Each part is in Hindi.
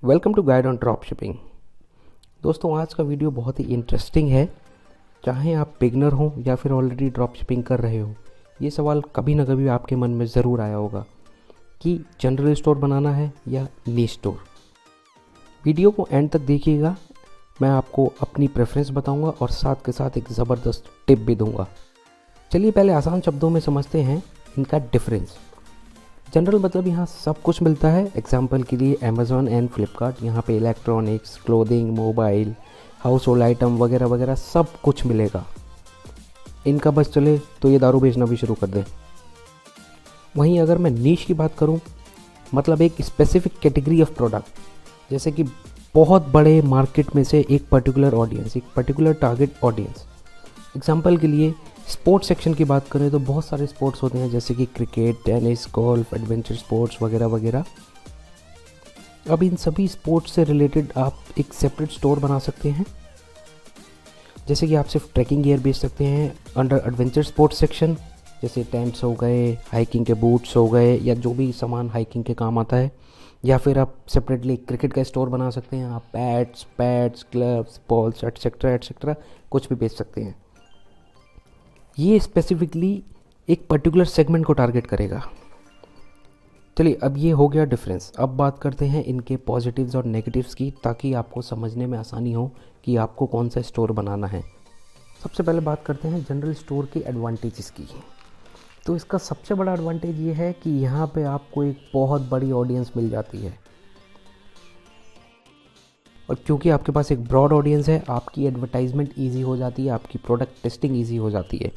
Welcome to guide on drop shipping. दोस्तों, आज का वीडियो बहुत ही इंटरेस्टिंग है। चाहे आप बिगनर हो या फिर ऑलरेडी ड्रॉप शिपिंग कर रहे हो, ये सवाल कभी ना कभी आपके मन में ज़रूर आया होगा कि जनरल स्टोर बनाना है या नीश स्टोर। वीडियो को एंड तक देखिएगा, मैं आपको अपनी प्रेफरेंस बताऊंगा और साथ के साथ एक ज़बरदस्त टिप भी दूंगा। चलिए पहले आसान शब्दों में समझते हैं इनका डिफरेंस। जनरल मतलब यहाँ सब कुछ मिलता है। एग्जाम्पल के लिए अमेज़ॉन एंड फ्लिपकार्ट, यहाँ पे electronics, clothing, mobile, house hold item वगैरह वगैरह सब कुछ मिलेगा। इनका बस चले तो ये दारू बेचना भी शुरू कर दें। वहीं अगर मैं नीश की बात करूँ, मतलब एक स्पेसिफिक कैटेगरी ऑफ प्रोडक्ट, जैसे कि बहुत बड़े मार्केट में से एक पर्टिकुलर ऑडियंस, एक पर्टिकुलर टारगेट ऑडियंस। एग्जाम्पल के लिए स्पोर्ट्स सेक्शन की बात करें तो बहुत सारे स्पोर्ट्स होते हैं, जैसे कि cricket, tennis, golf, adventure sports वगैरह वगैरह। अब इन सभी स्पोर्ट्स से रिलेटेड आप एक सेपरेट स्टोर बना सकते हैं। जैसे कि आप सिर्फ ट्रैकिंग गियर बेच सकते हैं अंडर एडवेंचर स्पोर्ट्स सेक्शन, जैसे टेंट्स हो गए, हाइकिंग के बूट्स हो गए, या जो भी सामान हाइकिंग के काम आता है। या फिर आप सेपरेटली क्रिकेट का स्टोर बना सकते हैं। आप pads, gloves, balls etcetera etcetera कुछ भी बेच सकते हैं। ये स्पेसिफिकली एक पर्टिकुलर सेगमेंट को टारगेट करेगा। चलिए, अब ये हो गया डिफरेंस। अब बात करते हैं इनके पॉजिटिव्स और नेगेटिव्स की, ताकि आपको समझने में आसानी हो कि आपको कौन सा स्टोर बनाना है। सबसे पहले बात करते हैं जनरल स्टोर के एडवांटेजेस की। तो इसका सबसे बड़ा एडवांटेज ये है कि यहाँ पे आपको एक बहुत बड़ी ऑडियंस मिल जाती है, और क्योंकि आपके पास एक ब्रॉड ऑडियंस है, आपकी एडवर्टाइजमेंट ईजी हो जाती है, आपकी प्रोडक्ट टेस्टिंग ईजी हो जाती है।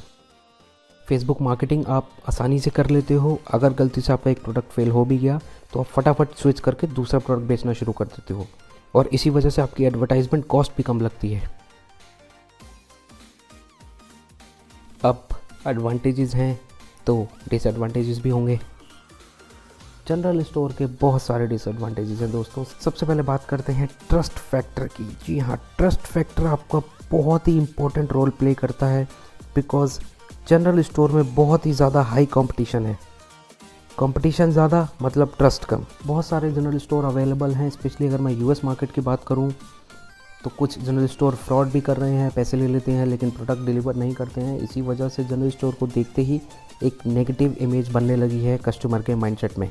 फेसबुक मार्केटिंग आप आसानी से कर लेते हो। अगर गलती से आपका एक प्रोडक्ट फेल हो भी गया तो आप फटाफट स्विच करके दूसरा प्रोडक्ट बेचना शुरू कर देते हो, और इसी वजह से आपकी एडवर्टाइजमेंट कॉस्ट भी कम लगती है। अब एडवांटेजेस हैं तो डिसएडवांटेजेस भी होंगे। जनरल स्टोर के बहुत सारे डिसएडवांटेजेस हैं दोस्तों। सबसे पहले बात करते हैं ट्रस्ट फैक्टर की। जी हाँ, ट्रस्ट फैक्टर आपका बहुत ही इंपॉर्टेंट रोल प्ले करता है, बिकॉज जनरल स्टोर में बहुत ही ज़्यादा हाई कंपटीशन है। कंपटीशन ज़्यादा मतलब ट्रस्ट कम। बहुत सारे जनरल स्टोर अवेलेबल हैं। स्पेशली अगर मैं यूएस मार्केट की बात करूं तो कुछ जनरल स्टोर फ्रॉड भी कर रहे हैं, पैसे ले लेते हैं लेकिन प्रोडक्ट डिलीवर नहीं करते हैं। इसी वजह से जनरल स्टोर को देखते ही एक नेगेटिव इमेज बनने लगी है कस्टमर के माइंडसेट में।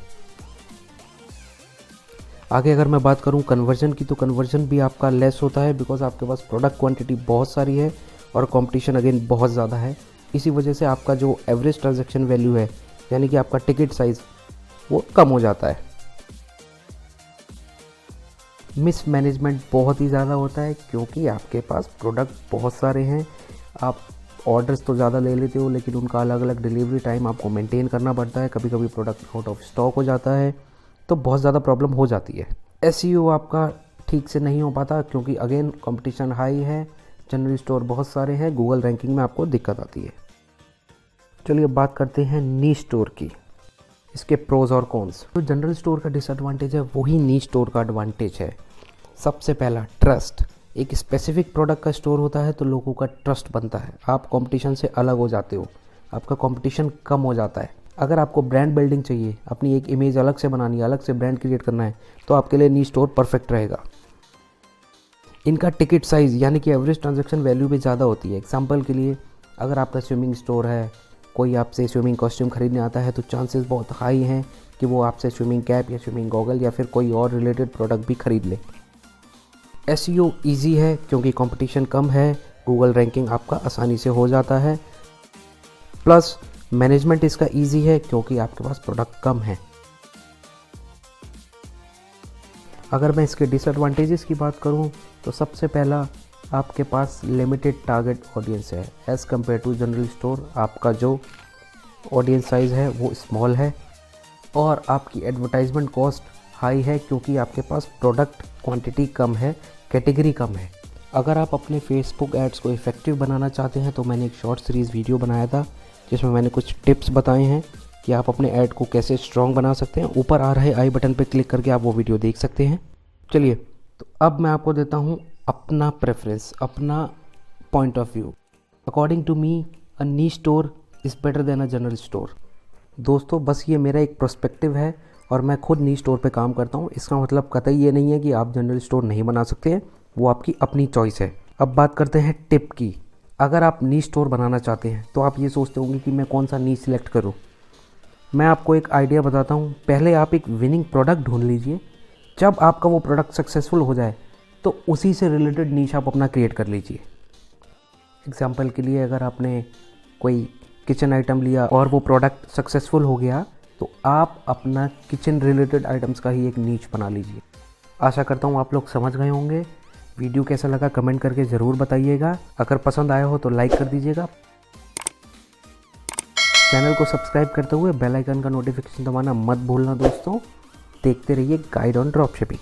आगे अगर मैं बात करूं कन्वर्जन की, तो कन्वर्जन भी आपका लेस होता है, बिकॉज आपके पास प्रोडक्ट क्वांटिटी बहुत सारी है और कंपटीशन अगेन बहुत ज़्यादा है। इसी वजह से आपका जो एवरेज ट्रांजैक्शन वैल्यू है, यानी कि आपका टिकट साइज़, वो कम हो जाता है। मिस मैनेजमेंट बहुत ही ज़्यादा होता है, क्योंकि आपके पास प्रोडक्ट बहुत सारे हैं। आप ऑर्डर्स तो ज़्यादा ले लेते हो, लेकिन उनका अलग अलग डिलीवरी टाइम आपको मेंटेन करना पड़ता है। कभी कभी प्रोडक्ट आउट ऑफ स्टॉक हो जाता है, तो बहुत ज़्यादा प्रॉब्लम हो जाती है। एसईओ आपका ठीक से नहीं हो पाता, क्योंकि अगेन कंपटीशन हाई है, जनरल स्टोर बहुत सारे हैं, गूगल रैंकिंग में आपको दिक्कत आती है। चलिए अब बात करते हैं नीश स्टोर की, इसके प्रोज और कॉन्स। तो जनरल स्टोर का डिसएडवांटेज है वही नीश स्टोर का एडवांटेज है। सबसे पहला, ट्रस्ट। एक स्पेसिफिक प्रोडक्ट का स्टोर होता है तो लोगों का ट्रस्ट बनता है, आप कंपटीशन से अलग हो जाते हो, आपका कंपटीशन कम हो जाता है। अगर आपको ब्रांड बिल्डिंग चाहिए, अपनी एक इमेज अलग से बनानी है, अलग से ब्रांड क्रिएट करना है, तो आपके लिए नीश स्टोर परफेक्ट रहेगा। इनका टिकट साइज़ यानी कि एवरेज ट्रांजैक्शन वैल्यू भी ज़्यादा होती है। एग्जांपल के लिए अगर आपका स्विमिंग स्टोर है, कोई आपसे स्विमिंग कॉस्ट्यूम खरीदने आता है, तो चांसेस बहुत हाई हैं कि वो आपसे स्विमिंग कैप या स्विमिंग गॉगल या फिर कोई और रिलेटेड प्रोडक्ट भी खरीद ले। एसईओ ईजी है क्योंकि कंपटीशन कम है, गूगल रैंकिंग आपका आसानी से हो जाता है, प्लस मैनेजमेंट इसका ईजी है क्योंकि आपके पास प्रोडक्ट कम है। अगर मैं इसके डिसएडवांटेजेस की बात करूं तो सबसे पहला, आपके पास लिमिटेड टारगेट ऑडियंस है as compared to general store. आपका जो ऑडियंस साइज़ है वो स्मॉल है, और आपकी एडवर्टाइजमेंट कॉस्ट हाई है क्योंकि आपके पास प्रोडक्ट क्वांटिटी कम है, कैटेगरी कम है। अगर आप अपने फेसबुक एड्स को इफ़ेक्टिव बनाना चाहते हैं तो मैंने एक शॉर्ट सीरीज़ वीडियो बनाया था जिसमें मैंने कुछ टिप्स बताए हैं कि आप अपने ऐड को कैसे स्ट्रॉन्ग बना सकते हैं। ऊपर आ रहे आई बटन पर क्लिक करके आप वो वीडियो देख सकते हैं। चलिए, तो अब मैं आपको देता हूँ अपना प्रेफरेंस, अपना point of view. According to me, a niche store is better than a general store. दोस्तों, बस ये मेरा एक पर्सपेक्टिव है और मैं खुद नी स्टोर पे काम करता हूँ। इसका मतलब कतई ये नहीं है कि आप जनरल स्टोर नहीं बना सकते हैं, वो आपकी अपनी चॉइस है। अब बात करते हैं टिप की। अगर आप नी स्टोर बनाना चाहते हैं तो आप ये सोचते होंगे कि मैं कौन सा नी सिलेक्ट करूँ। मैं आपको एक आइडिया बताता हूँ। पहले आप एक विनिंग प्रोडक्ट ढूंढ लीजिए। जब आपका वो प्रोडक्ट सक्सेसफुल हो जाए तो उसी से रिलेटेड नीश आप अपना क्रिएट कर लीजिए। एग्जाम्पल के लिए, अगर आपने कोई किचन आइटम लिया और वो प्रोडक्ट सक्सेसफुल हो गया तो आप अपना किचन रिलेटेड आइटम्स का ही एक नीच बना लीजिए। आशा करता हूँ आप लोग समझ गए होंगे। वीडियो कैसा लगा कमेंट करके ज़रूर बताइएगा। अगर पसंद आया हो तो लाइक कर दीजिएगा। चैनल को सब्सक्राइब करते हुए बेल आइकन का नोटिफिकेशन दबाना मत भूलना दोस्तों। देखते रहिए गाइड ऑन ड्रॉप शिपिंग।